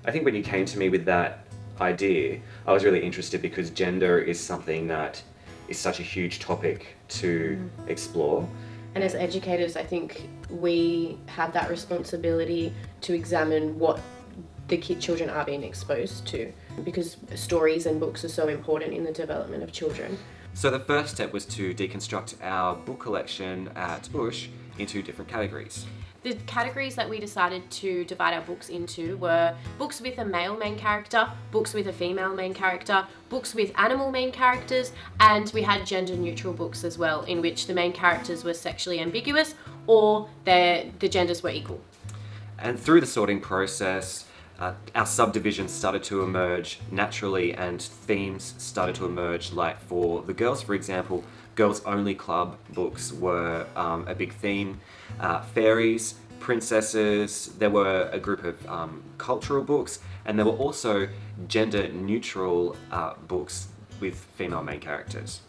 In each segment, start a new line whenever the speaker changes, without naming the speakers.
I think when you came to me with that idea, I was really interested because gender is something that is such a huge topic to explore.
And as educators, I think we have that responsibility to examine what the children are being exposed to, because stories and books are so important in the development of children.
So the first step was to deconstruct our book collection at OSHC into different categories.
The categories that we decided to divide our books into were books with a male main character, books with a female main character, books with animal main characters, and we had gender neutral books as well, in which the main characters were sexually ambiguous or the genders were equal.
And through the sorting process, our subdivisions started to emerge naturally and themes started to emerge, like for the girls, for example, girls only club books were a big theme. Fairies, princesses, there were a group of cultural books, and there were also gender neutral books with female main characters.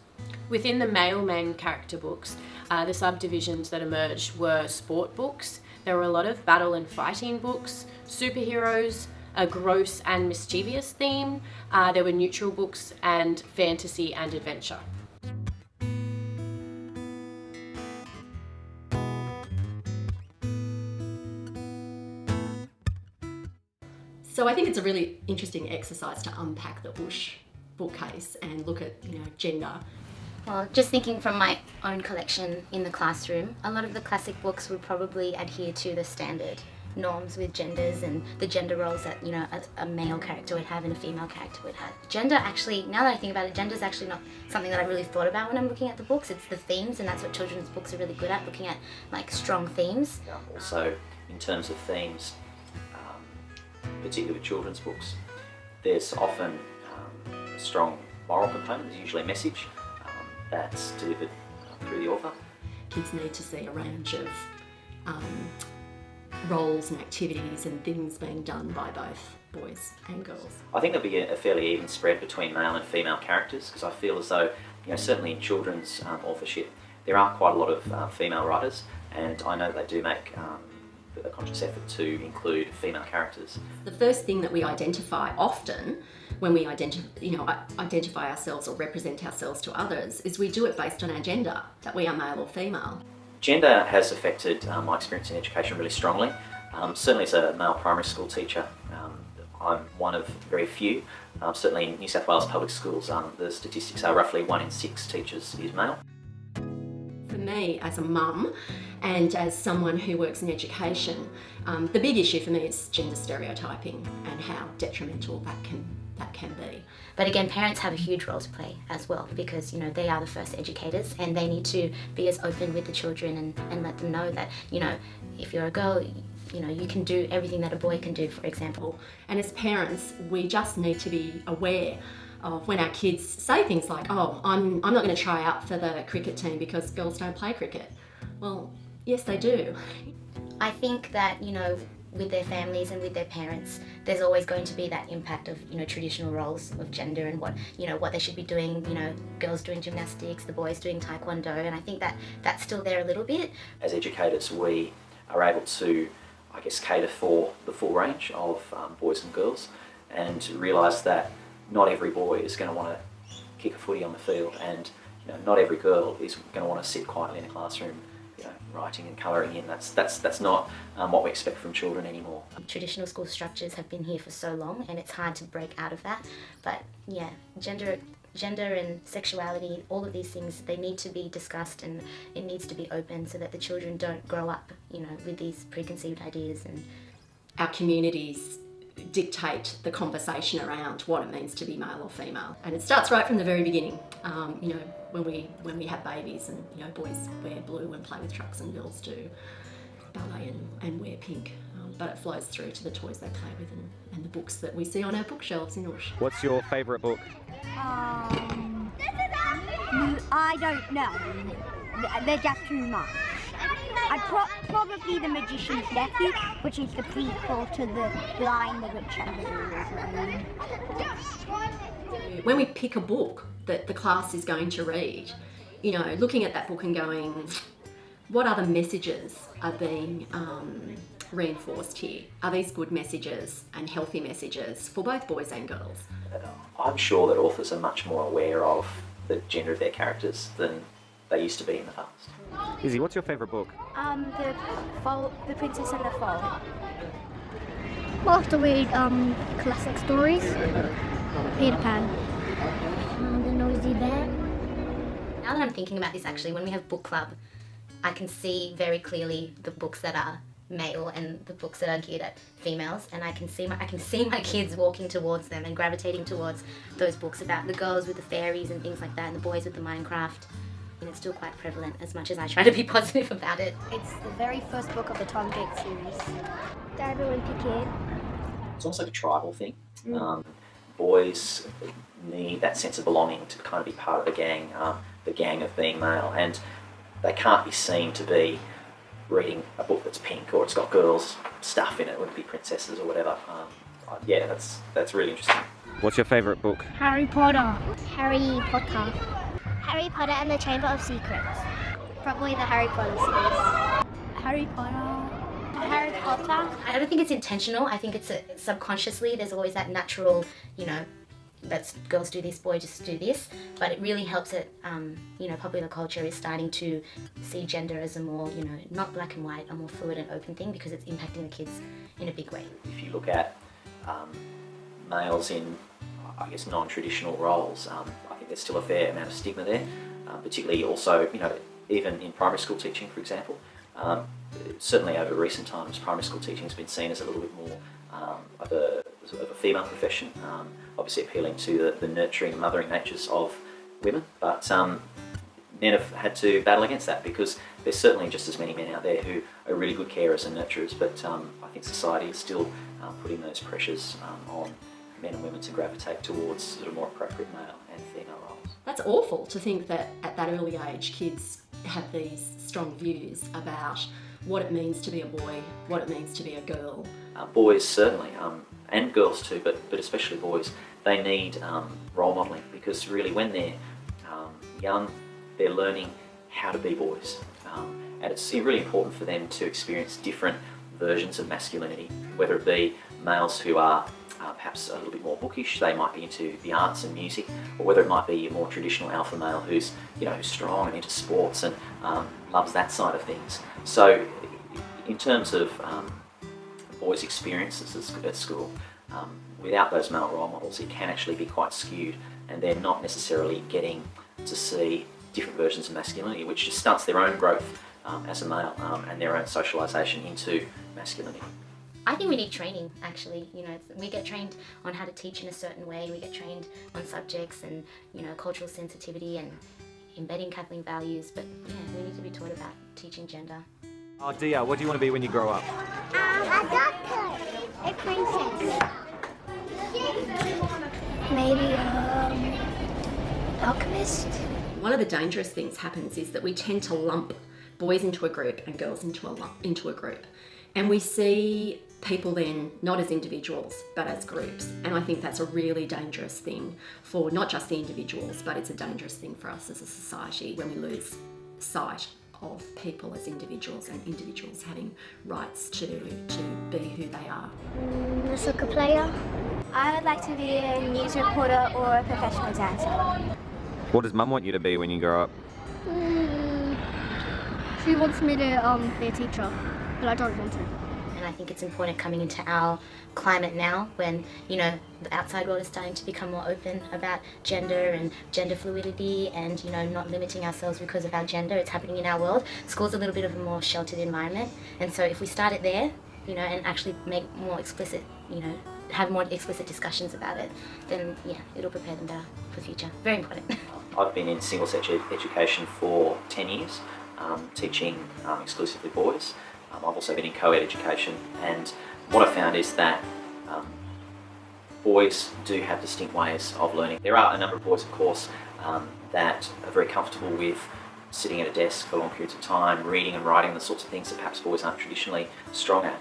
Within the male main character books, the subdivisions that emerged were sport books. There were a lot of battle and fighting books, superheroes, a gross and mischievous theme. There were neutral books and fantasy and adventure.
So I think it's a really interesting exercise to unpack the OSHC bookcase and look at, gender.
Well, just thinking from my own collection in the classroom, a lot of the classic books would probably adhere to the standard norms with genders and the gender roles that, a male character would have and a female character would have. Gender actually, now that I think about it, gender is actually not something that I really thought about when I'm looking at the books. It's the themes, and that's what children's books are really good at, looking at strong themes.
Also, in terms of themes, particularly with children's books, there's often a strong moral component. There's usually a message that's delivered through the author.
Kids need to see a range of roles and activities and things being done by both boys and girls.
I think there'll be a fairly even spread between male and female characters, because I feel as though, certainly in children's authorship, there are quite a lot of female writers, and I know they do make a conscious effort to include female characters.
The first thing that we identify often when we identify ourselves or represent ourselves to others is we do it based on our gender, that we are male or female.
Gender has affected my experience in education really strongly. Certainly as a male primary school teacher, I'm one of very few. Certainly in New South Wales public schools, the statistics are roughly 1 in 6 teachers is male.
For me, as a mum and as someone who works in education, the big issue for me is gender stereotyping and how detrimental that can be.
But again, parents have a huge role to play as well, because they are the first educators, and they need to be as open with the children and let them know that if you're a girl, you can do everything that a boy can do, for example.
And as parents, we just need to be aware of when our kids say things like, oh, I'm not going to try out for the cricket team because girls don't play cricket. Well, yes, they do.
I think that, with their families and with their parents, there's always going to be that impact of, traditional roles of gender and what they should be doing, girls doing gymnastics, the boys doing taekwondo, and I think that that's still there a little bit.
As educators, we are able to, cater for the full range of boys and girls, and realise that not every boy is going to want to kick a footy on the field, and not every girl is going to want to sit quietly in a classroom writing and colouring in. That's not what we expect from children anymore.
Traditional school structures have been here for so long, and it's hard to break out of that. But yeah, gender and sexuality, all of these things, they need to be discussed, and it needs to be open so that the children don't grow up, with these preconceived ideas. And
our communities dictate the conversation around what it means to be male or female, and it starts right from the very beginning. When we have babies, and boys wear blue and play with trucks, and girls do ballet and wear pink. But it flows through to the toys they play with and the books that we see on our bookshelves in OSHC.
What's your favourite book?
I don't know. They're just too much. Probably The Magician's Nephew, which is the prequel to The Lion, the Witch and the Wardrobe.
When we pick a book that the class is going to read, looking at that book and going, what other messages are being reinforced here? Are these good messages and healthy messages for both boys and girls?
I'm sure that authors are much more aware of the gender of their characters than they used to be in the past.
Izzy, what's your favourite book?
The Princess and the Frog. I like to read classic stories. Peter Pan. The Noisy Bear.
Now that I'm thinking about this, actually, when we have book club, I can see very clearly the books that are male and the books that are geared at females, and I can see my kids walking towards them and gravitating towards those books about the girls with the fairies and things like that, and the boys with the Minecraft. And it's still quite prevalent, as much as I try to be positive about it.
It's the very first book of the Tom Gates series. Darryl and Piquet.
It's almost like a tribal thing. Boys need that sense of belonging to kind of be part of the gang of being male, and they can't be seen to be reading a book that's pink or it's got girls stuff in it, wouldn't be princesses or whatever. Yeah, that's really interesting.
What's your favourite book?
Harry Potter. Harry Potter. Harry Potter and the Chamber of Secrets. Probably the Harry Potter series. Harry Potter. Harry Potter.
I don't think it's intentional. I think it's subconsciously. There's always that natural, that's girls do this, boys just do this. But it really helps it. Popular culture is starting to see gender as a more, not black and white, a more fluid and open thing, because it's impacting the kids in a big way.
If you look at males in, I guess, non-traditional roles, I think there's still a fair amount of stigma there, particularly also, even in primary school teaching, for example. Certainly over recent times, primary school teaching has been seen as a little bit more of a female profession, obviously appealing to the nurturing and mothering natures of women, but men have had to battle against that, because there's certainly just as many men out there who are really good carers and nurturers, but I think society is still putting those pressures on men and women to gravitate towards sort of more appropriate male and female roles.
That's awful to think that at that early age kids have these strong views about what it means to be a boy, what it means to be a girl.
Boys certainly, and girls too, but especially boys, they need role modelling, because really when they're young, they're learning how to be boys. And it's really important for them to experience different versions of masculinity, whether it be males who are perhaps a little bit more bookish, they might be into the arts and music, or whether it might be a more traditional alpha male who's who's strong and into sports and loves that side of things. So in terms of boys' experiences at school, without those male role models, it can actually be quite skewed, and they're not necessarily getting to see different versions of masculinity, which just stunts their own growth as a male and their own socialisation into masculinity.
I think we need training, actually. We get trained on how to teach in a certain way. We get trained on subjects and, cultural sensitivity and embedding Kathleen values. But yeah, we need to be taught about teaching gender.
Oh, Dia, what do you want to be when you grow up?
A doctor. A princess. Maybe alchemist.
One of the dangerous things happens is that we tend to lump boys into a group and girls into a group. And we see people then not as individuals but as groups, and I think that's a really dangerous thing for not just the individuals, but it's a dangerous thing for us as a society when we lose sight of people as individuals and individuals having rights to be who they are.
A soccer player. I would like to be a news reporter or a professional dancer.
What does Mum want you to be when you grow up?
She wants me to be a teacher, but I don't want to.
And I think it's important coming into our climate now when, the outside world is starting to become more open about gender and gender fluidity and, not limiting ourselves because of our gender. It's happening in our world. School's a little bit of a more sheltered environment. And so if we start it there, and actually make more explicit, have more explicit discussions about it, then, it'll prepare them better for the future. Very important.
I've been in single-sex education for 10 years, teaching exclusively boys. I've also been in co-ed education, and what I found is that boys do have distinct ways of learning. There are a number of boys, of course, that are very comfortable with sitting at a desk for long periods of time, reading and writing, the sorts of things that perhaps boys aren't traditionally strong at.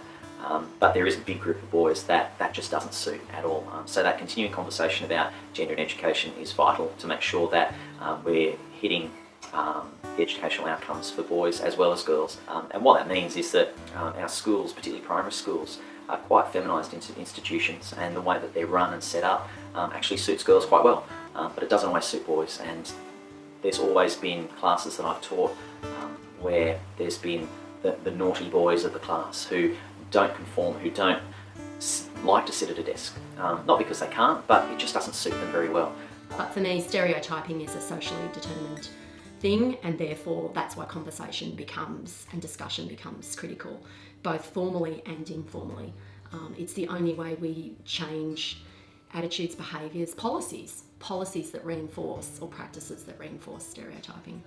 But there is a big group of boys that just doesn't suit at all. So that continuing conversation about gender in education is vital to make sure that we're hitting the the educational outcomes for boys as well as girls. And what that means is that our schools, particularly primary schools, are quite feminised institutions, and the way that they're run and set up actually suits girls quite well, but it doesn't always suit boys. And there's always been classes that I've taught where there's been the naughty boys of the class who don't conform, who don't like to sit at a desk, not because they can't, but it just doesn't suit them very well.
But for me, stereotyping is a socially determined thing, and therefore that's why conversation becomes and discussion becomes critical, both formally and informally. It's the only way we change attitudes, behaviours, policies that reinforce, or practices that reinforce stereotyping.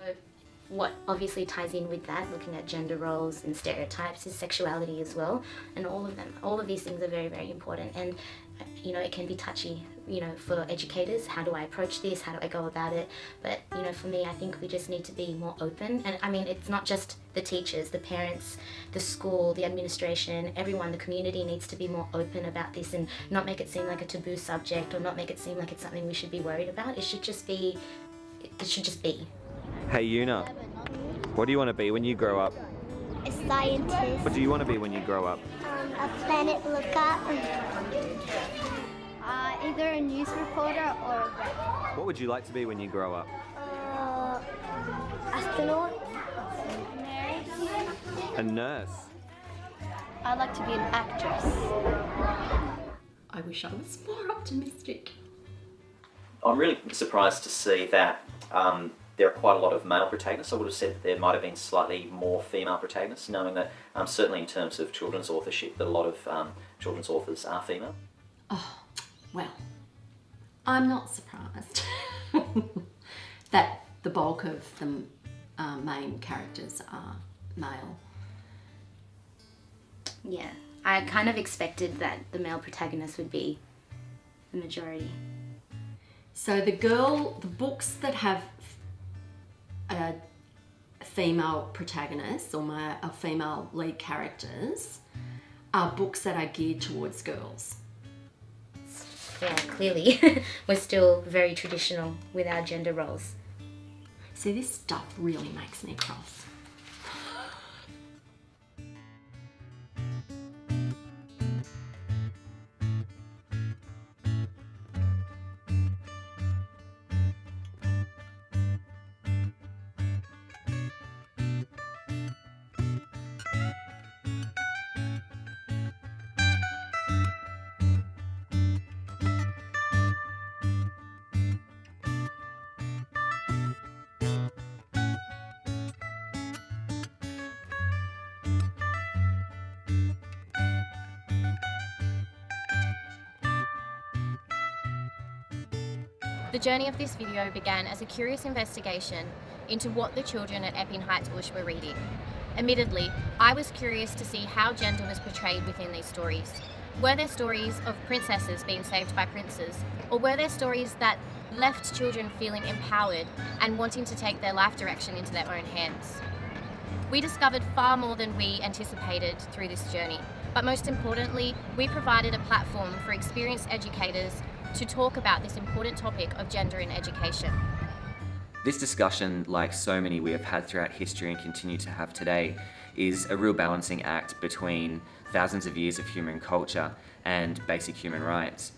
What obviously ties in with that, looking at gender roles and stereotypes, is sexuality as well. And all of these things are very, very important. And it can be touchy, for educators. How do I approach this? How do I go about it? But, for me, I think we just need to be more open. And I mean, it's not just the teachers, the parents, the school, the administration, everyone, the community needs to be more open about this and not make it seem like a taboo subject, or not make it seem like it's something we should be worried about. It should just be.
Hey Una, what do you want to be when you grow up?
A scientist.
What do you want to be when you grow up?
A planet looker. Either a news reporter or a vet.
What would you like to be when you grow up?
Astronaut.
A nurse.
I'd like to be an actress.
I wish I was more optimistic.
I'm really surprised to see that there are quite a lot of male protagonists. I would have said that there might have been slightly more female protagonists, knowing that certainly in terms of children's authorship, that a lot of children's authors are female.
Oh, well, I'm not surprised that the bulk of the main characters are male.
Yeah, I kind of expected that the male protagonist would be the majority.
So the books that have a female protagonist or female lead characters are books that are geared towards girls.
Yeah, clearly we're still very traditional with our gender roles.
See, this stuff really makes me cross.
The journey of this video began as a curious investigation into what the children at Epping Heights Bush were reading. Admittedly, I was curious to see how gender was portrayed within these stories. Were there stories of princesses being saved by princes, or were there stories that left children feeling empowered and wanting to take their life direction into their own hands? We discovered far more than we anticipated through this journey, but most importantly, we provided a platform for experienced educators to talk about this important topic of gender in education.
This discussion, like so many we have had throughout history and continue to have today, is a real balancing act between thousands of years of human culture and basic human rights.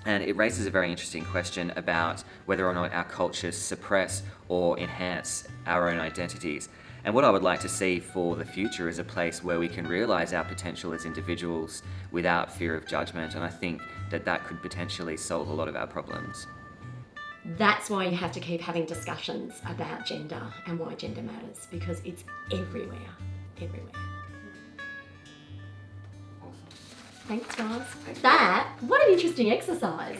And it raises a very interesting question about whether or not our cultures suppress or enhance our own identities. And what I would like to see for the future is a place where we can realise our potential as individuals without fear of judgment, and I think that that could potentially solve a lot of our problems.
That's why you have to keep having discussions about gender and why gender matters, because it's everywhere. Thanks, guys. What an interesting exercise.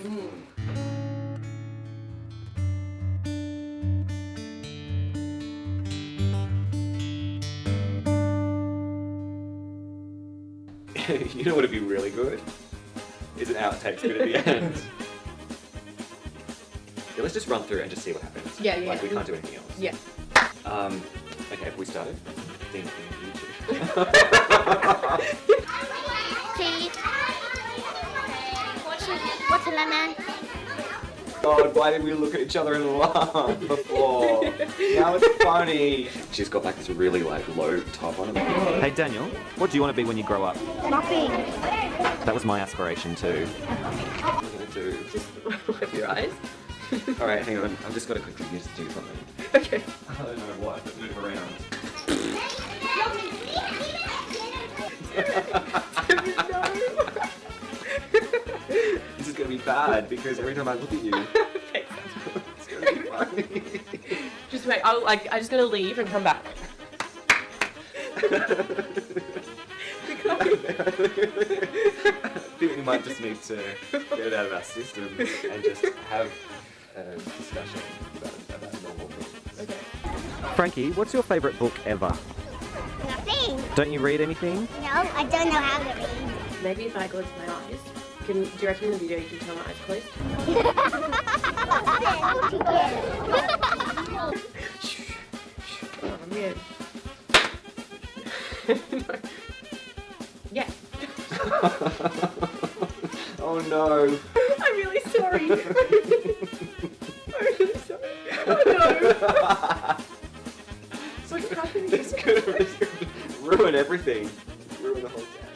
You know what would be really good? Is an outtakes bit at the end. Yeah, let's just run through and just see what happens.
Yeah.
Like, we can't do anything else.
Yeah.
Okay, have we started?
Please. What's a lemon?
God, why did we look at each other and laugh before? Now it's funny. She's got like this really like low top on it. Hey Daniel, what do you want to be when you grow up?
Nothing.
That was my aspiration too. What am I gonna do?
Just wipe your eyes.
Alright, hang on. I've just got to quickly just do something.
Okay.
I don't know what, but move around. This is gonna be bad because every time I look at you, it's gonna be funny.
Just wait. I just gotta leave and come back.
I think we might just need to get it out of our system and just have a discussion about normal things.
Okay.
Frankie, what's your favourite book ever?
Nothing.
Don't you read anything?
No, I don't know how to read.
Maybe if I close my eyes, do you reckon in the video you can tell my eyes closed? Oh, man. No. Yeah.
Oh no.
I'm really sorry. I'm really sorry. Oh no. What's happening?
This could ruin everything. Ruin the whole day.